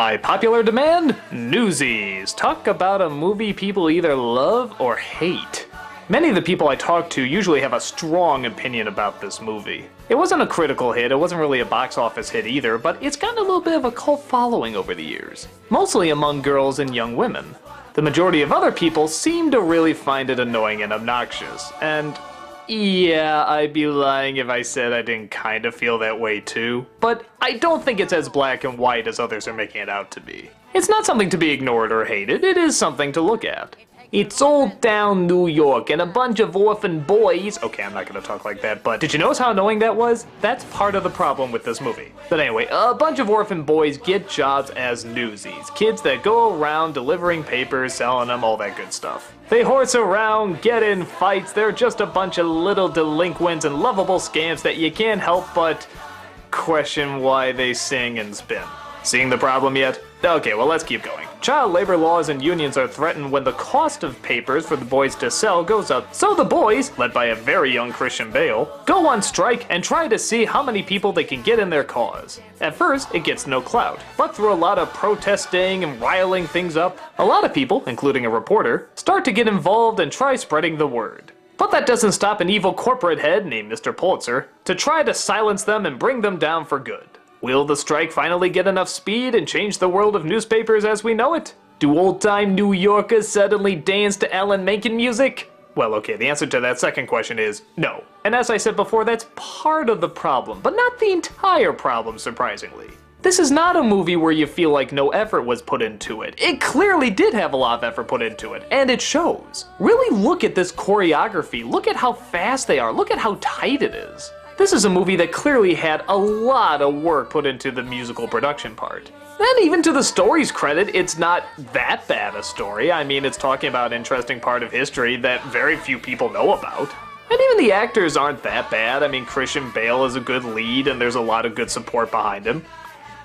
By popular demand, Newsies. Talk about a movie people either love or hate. Many of the people I talk to usually have a strong opinion about this movie. It wasn't a critical hit, it wasn't really a box office hit either, but it's gotten a little bit of a cult following over the years. Mostly among girls and young women. The majority of other people seem to really find it annoying and obnoxious, and yeah, I'd be lying if I said I didn't kind of feel that way too, but I don't think it's as black and white as others are making it out to be. It's not something to be ignored or hated, it is something to look at. It's old down New York and a bunch of orphan boys. Okay, I'm not gonna talk like that, but did you notice how annoying that was? That's part of the problem with this movie. But anyway, a bunch of orphan boys get jobs as newsies. Kids that go around delivering papers, selling them, all that good stuff. They horse around, get in fights, they're just a bunch of little delinquents and lovable scamps that you can't help but question why they sing and spin. Seeing the problem yet? Okay, well let's keep going. Child labor laws and unions are threatened when the cost of papers for the boys to sell goes up. So the boys, led by a very young Christian Bale, go on strike and try to see how many people they can get in their cause. At first, it gets no clout, but through a lot of protesting and riling things up, a lot of people, including a reporter, start to get involved and try spreading the word. But that doesn't stop an evil corporate head named Mr. Pulitzer to try to silence them and bring them down for good. Will the strike finally get enough speed and change the world of newspapers as we know it? Do old-time New Yorkers suddenly dance to Alan Menken music? Well, okay, the answer to that second question is no. And as I said before, that's part of the problem, but not the entire problem, surprisingly. This is not a movie where you feel like no effort was put into it. It clearly did have a lot of effort put into it, and it shows. Really look at this choreography, look at how fast they are, look at how tight it is. This is a movie that clearly had a lot of work put into the musical production part. And even to the story's credit, it's not that bad a story. I mean, it's talking about an interesting part of history that very few people know about. And even the actors aren't that bad. I mean, Christian Bale is a good lead and there's a lot of good support behind him.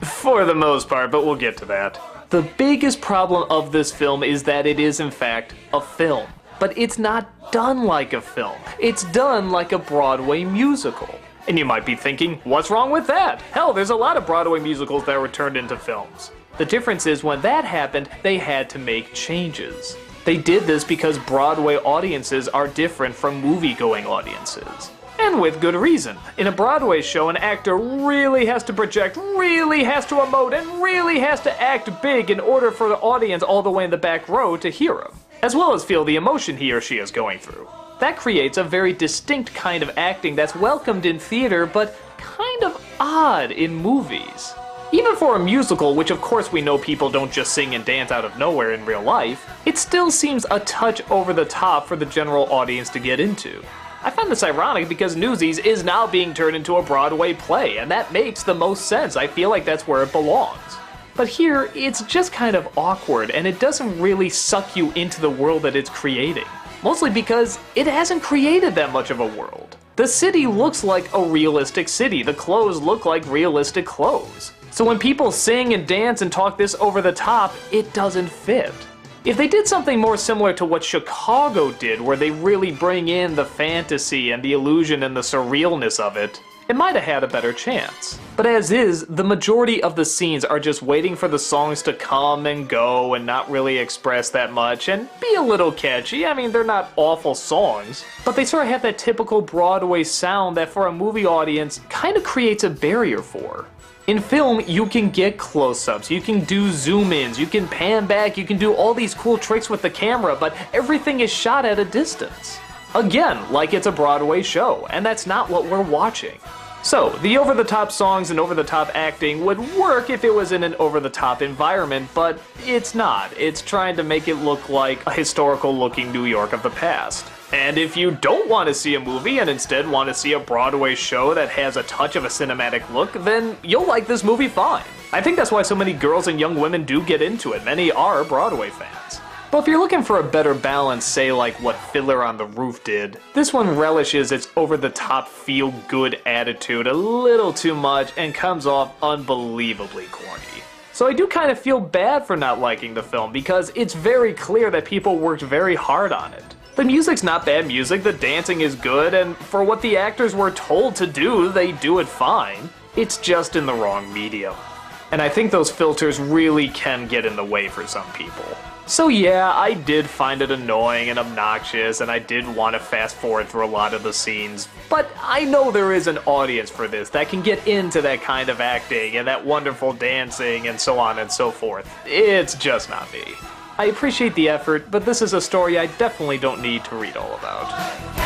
For the most part, but we'll get to that. The biggest problem of this film is that it is in fact a film. But it's not done like a film. It's done like a Broadway musical. And you might be thinking, what's wrong with that? Hell, there's a lot of Broadway musicals that were turned into films. The difference is when that happened, they had to make changes. They did this because Broadway audiences are different from movie-going audiences. And with good reason. In a Broadway show, an actor really has to project, really has to emote, and really has to act big in order for the audience all the way in the back row to hear him, as well as feel the emotion he or she is going through. That creates a very distinct kind of acting that's welcomed in theater, but kind of odd in movies. Even for a musical, which of course we know people don't just sing and dance out of nowhere in real life, it still seems a touch over the top for the general audience to get into. I find this ironic because Newsies is now being turned into a Broadway play, and that makes the most sense. I feel like that's where it belongs. But here, it's just kind of awkward, and it doesn't really suck you into the world that it's creating. Mostly because it hasn't created that much of a world. The city looks like a realistic city, the clothes look like realistic clothes. So when people sing and dance and talk this over the top, it doesn't fit. If they did something more similar to what Chicago did, where they really bring in the fantasy and the illusion and the surrealness of it, it might have had a better chance. But as is, the majority of the scenes are just waiting for the songs to come and go and not really express that much and be a little catchy. I mean, they're not awful songs, but they sort of have that typical Broadway sound that for a movie audience kind of creates a barrier for. In film, you can get close-ups, you can do zoom-ins, you can pan back, you can do all these cool tricks with the camera, but everything is shot at a distance. Again, like it's a Broadway show, and that's not what we're watching. So, the over-the-top songs and over-the-top acting would work if it was in an over-the-top environment, but it's not. It's trying to make it look like a historical-looking New York of the past. And if you don't want to see a movie and instead want to see a Broadway show that has a touch of a cinematic look, then you'll like this movie fine. I think that's why so many girls and young women do get into it. Many are Broadway fans. But if you're looking for a better balance, say like what Fiddler on the Roof did, this one relishes its over-the-top feel-good attitude a little too much and comes off unbelievably corny. So I do kind of feel bad for not liking the film because it's very clear that people worked very hard on it. The music's not bad music, the dancing is good, and for what the actors were told to do, they do it fine. It's just in the wrong medium. And I think those filters really can get in the way for some people. So yeah, I did find it annoying and obnoxious, and I did want to fast forward through a lot of the scenes, but I know there is an audience for this that can get into that kind of acting and that wonderful dancing and so on and so forth. It's just not me. I appreciate the effort, but this is a story I definitely don't need to read all about.